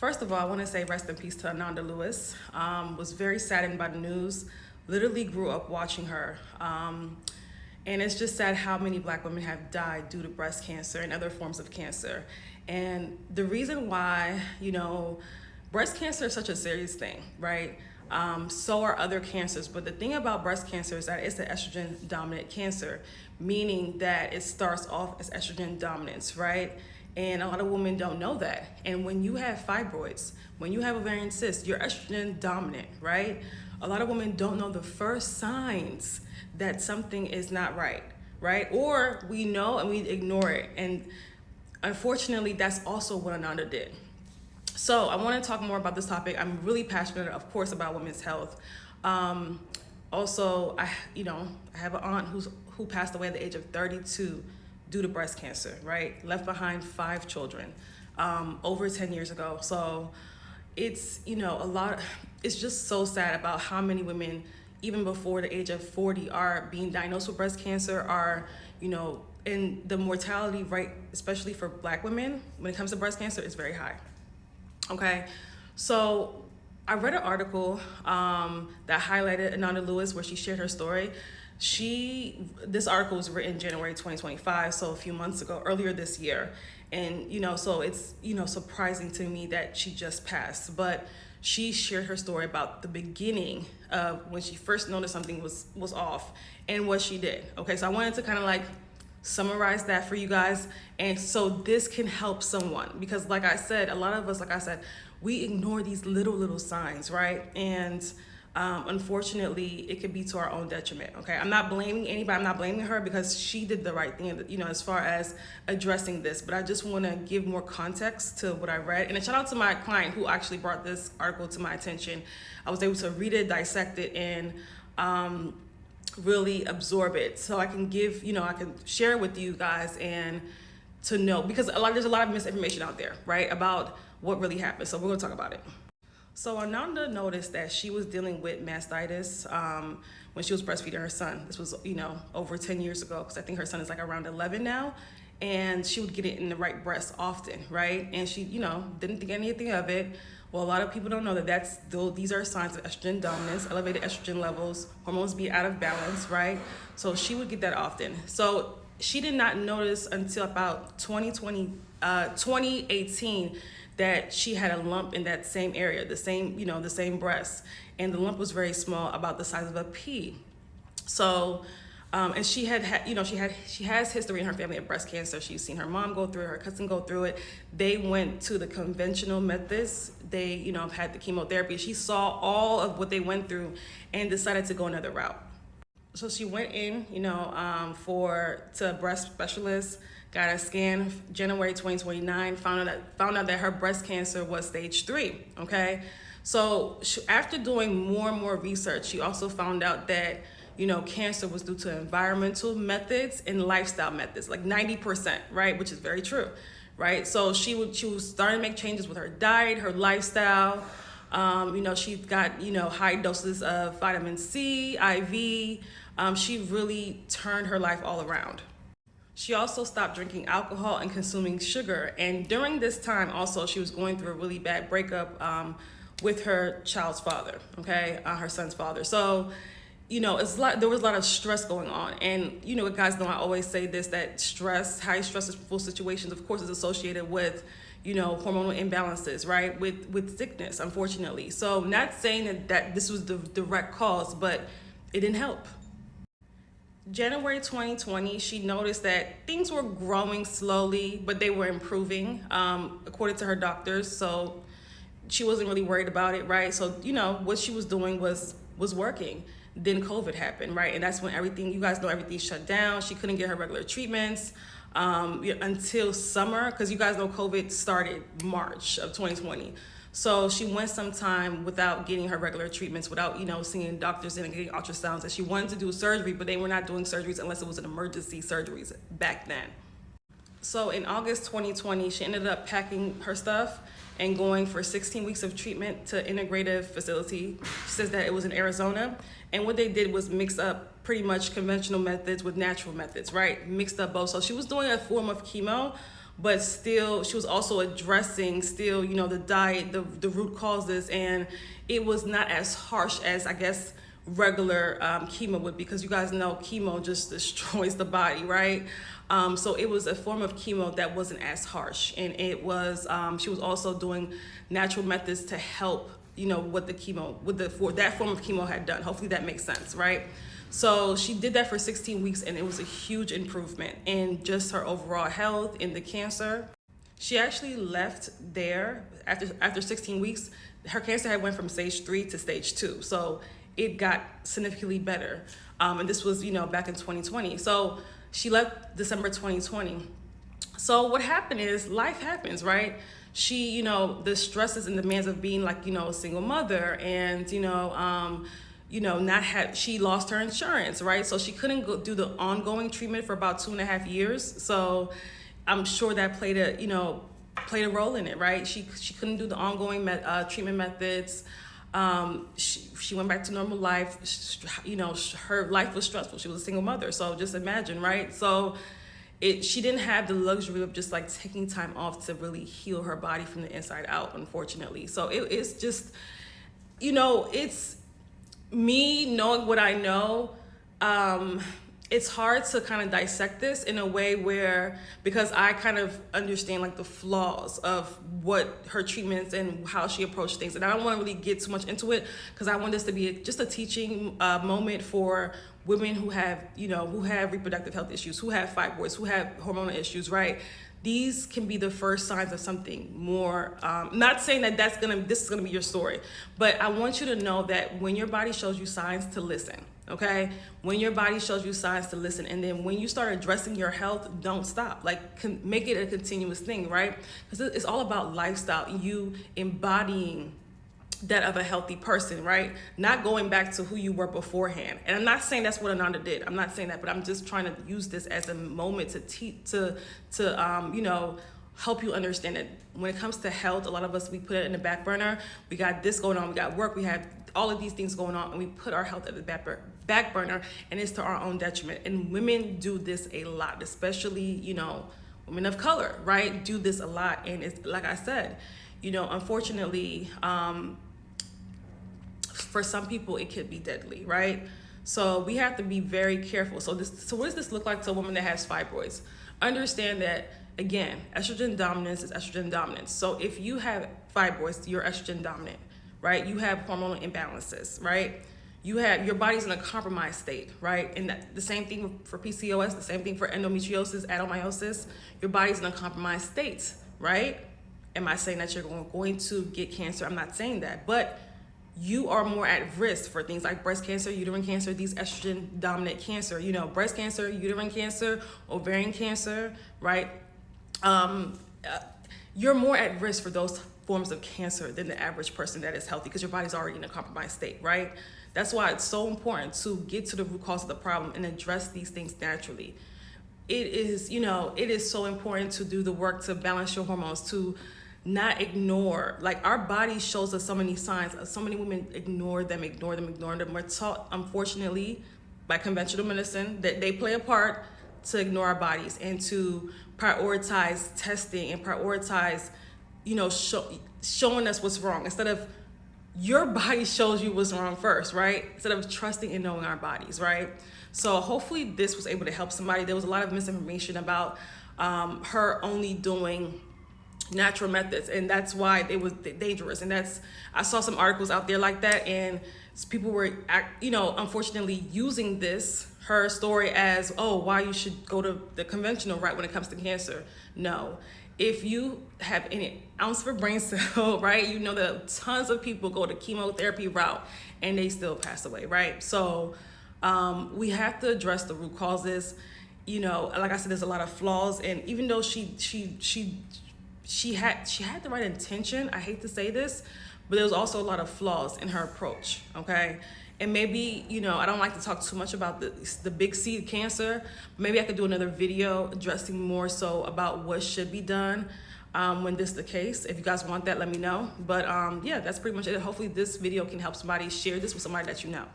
First of all, I want to say rest in peace to Ananda Lewis. Was very saddened by the news. Literally grew up watching her. And it's just sad how many Black women have died due to breast cancer and other forms of cancer. And the reason why, breast cancer is such a serious thing, right? So are other cancers. But the thing about breast cancer is that it's an estrogen dominant cancer, meaning that it starts off as estrogen dominance, right? And a lot of women don't know that. And when you have fibroids, when you have ovarian cysts, you're estrogen dominant, right? A lot of women don't know the first signs that something is not right, right? Or we know and we ignore it. And unfortunately, that's also what Ananda did. So I want to talk more about this topic. I'm really passionate, of course, about women's health. Also, I have an aunt who passed away at the age of 32 due to breast cancer, right? Left behind 5 children over 10 years ago. So it's, it's just so sad about how many women, even before the age of 40, are being diagnosed with breast cancer, and the mortality rate, especially for Black women, when it comes to breast cancer, is very high. Okay, so I read an article that highlighted Ananda Lewis where she shared her story. This article was written January 2025, so a few months ago, earlier this year. And, so it's, surprising to me that she just passed. But she shared her story about the beginning of when she first noticed something was off and what she did. Okay, so I wanted to kind of summarize that for you guys. And so this can help someone, because like I said, a lot of us, we ignore these little signs, right? And unfortunately, it could be to our own detriment, okay? I'm not blaming anybody. I'm not blaming her because she did the right thing, as far as addressing this. But I just want to give more context to what I read. And a shout out to my client who actually brought this article to my attention. I was able to read it, dissect it, and really absorb it. So I can give, I can share it with you guys and to know, because there's a lot of misinformation out there, right, about what really happened. So we're going to talk about it. So Ananda noticed that she was dealing with mastitis when she was breastfeeding her son. This was, over 10 years ago, because I think her son is around 11 now. And she would get it in the right breast often, right? And she, didn't think anything of it. Well, a lot of people don't know that these are signs of estrogen dominance, elevated estrogen levels, hormones be out of balance, right? So she would get that often. So she did not notice until about 2018 that she had a lump in that same area, the same breast. And the lump was very small, about the size of a pea. So, and she has history in her family of breast cancer. She's seen her mom go through it, her cousin go through it. They went to the conventional methods. They, had the chemotherapy. She saw all of what they went through and decided to go another route. So she went in, to a breast specialist, got a scan January 2029, found out that her breast cancer was stage 3, okay? So after doing more and more research, she also found out that, cancer was due to environmental methods and lifestyle methods, 90%, right? Which is very true, right? So she was starting to make changes with her diet, her lifestyle. She got, high doses of vitamin C, IV. She really turned her life all around. She also stopped drinking alcohol and consuming sugar. And during this time also, she was going through a really bad breakup with her child's father, okay, her son's father. So, there was a lot of stress going on. And, guys know I always say this, that high stressful situations, of course, is associated with, hormonal imbalances, right, with sickness, unfortunately. So not saying that this was the direct cause, but it didn't help. January 2020, she noticed that things were growing slowly, but they were improving, according to her doctors. So she wasn't really worried about it, right? So, what she was doing was working. Then COVID happened, right? And that's when everything shut down. She couldn't get her regular treatments until summer, because you guys know COVID started March of 2020. So she went some time without getting her regular treatments, without, seeing doctors and getting ultrasounds. And she wanted to do surgery, but they were not doing surgeries unless it was an emergency surgeries back then. So in August 2020, she ended up packing her stuff and going for 16 weeks of treatment to integrative facility. She says that it was in Arizona. And what they did was mix up pretty much conventional methods with natural methods, right? Mixed up both. So she was doing a form of chemo, but still she was also addressing still, you know, the diet, the root causes, and it was not as harsh as I guess regular chemo would, because you guys know chemo just destroys the body, right? So it was a form of chemo that wasn't as harsh, and it was she was also doing natural methods to help, you know, what the chemo, with that form of chemo had done. Hopefully that makes sense, right? So she did that for 16 weeks, and it was a huge improvement in just her overall health, in the cancer. She actually left there after 16 weeks. Her cancer had went from stage 3 to stage 2. So it got significantly better. And this was, you know, back in 2020. So she left December 2020. So what happened is life happens, right? She, you know, the stresses and demands of being like, you know, a single mother, and, you know, she lost her insurance, right? So she couldn't go do the ongoing treatment for about 2.5 years. So I'm sure that played a role in it, right? She couldn't do the ongoing treatment methods. She went back to normal life. You know, her life was stressful. She was a single mother. So just imagine, right? So she didn't have the luxury of just like taking time off to really heal her body from the inside out, unfortunately. So it's just, you know, it's me knowing what I know. It's hard to kind of dissect this in a way where, because I kind of understand like the flaws of what her treatments and how she approached things. And I don't want to really get too much into it, because I want this to be just a teaching moment for women who have, you know, who have reproductive health issues, who have fibroids, who have hormonal issues, right? These can be the first signs of something more. Not saying that this is gonna be your story, but I want you to know that when your body shows you signs, to listen. Okay, when your body shows you signs, to listen, and then when you start addressing your health, don't stop. Like, make it a continuous thing, right? Because it's all about lifestyle, you embodying that of a healthy person, right? Not going back to who you were beforehand. And I'm not saying that's what Ananda did. I'm not saying that, but I'm just trying to use this as a moment to you know, help you understand that when it comes to health, a lot of us, we put it in the back burner. We got this going on, we got work, we have all of these things going on, and we put our health at the back burner, and it's to our own detriment. And women do this a lot, especially, you know, women of color, right? Do this a lot. And it's like I said, you know, unfortunately, for some people it could be deadly, right? So we have to be very careful. So what does this look like to a woman that has fibroids? Understand that, again, estrogen dominance is estrogen dominance. So if you have fibroids, you're estrogen dominant, right? You have hormonal imbalances, right? Your body's in a compromised state, right? And the same thing for PCOS, the same thing for endometriosis, adenomyosis. Your body's in a compromised state, right? Am I saying that you're going to get cancer? I'm not saying that, but you are more at risk for things like breast cancer, uterine cancer, these estrogen dominant cancer, you know, breast cancer, uterine cancer, ovarian cancer, right? You're more at risk for those forms of cancer than the average person that is healthy, because your body's already in a compromised state, right? That's why it's so important to get to the root cause of the problem and address these things naturally. It is, you know, it is so important to do the work to balance your hormones, to not ignore, like, our body shows us so many signs. So many women ignore them. We're taught, unfortunately, by conventional medicine, that they play a part to ignore our bodies and to prioritize testing and prioritize, you know, showing us what's wrong, instead of your body shows you what's wrong first, right? Instead of trusting and knowing our bodies, right? So hopefully this was able to help somebody. There was a lot of misinformation about her only doing natural methods, and that's why it was dangerous. And I saw some articles out there like that, and people were, you know, unfortunately using her story as, oh, why you should go to the conventional route when it comes to cancer. No, if you have any ounce of a brain cell, right, you know that tons of people go the chemotherapy route and they still pass away, right? So we have to address the root causes. You know, like I said, there's a lot of flaws, and even though she had the right intention, I hate to say this, but there was also a lot of flaws in her approach, okay? And maybe, you know, I don't like to talk too much about the big C cancer. Maybe I could do another video addressing more so about what should be done when this is the case. If you guys want that, let me know. But yeah, that's pretty much it. Hopefully this video can help somebody. Share this with somebody that you know.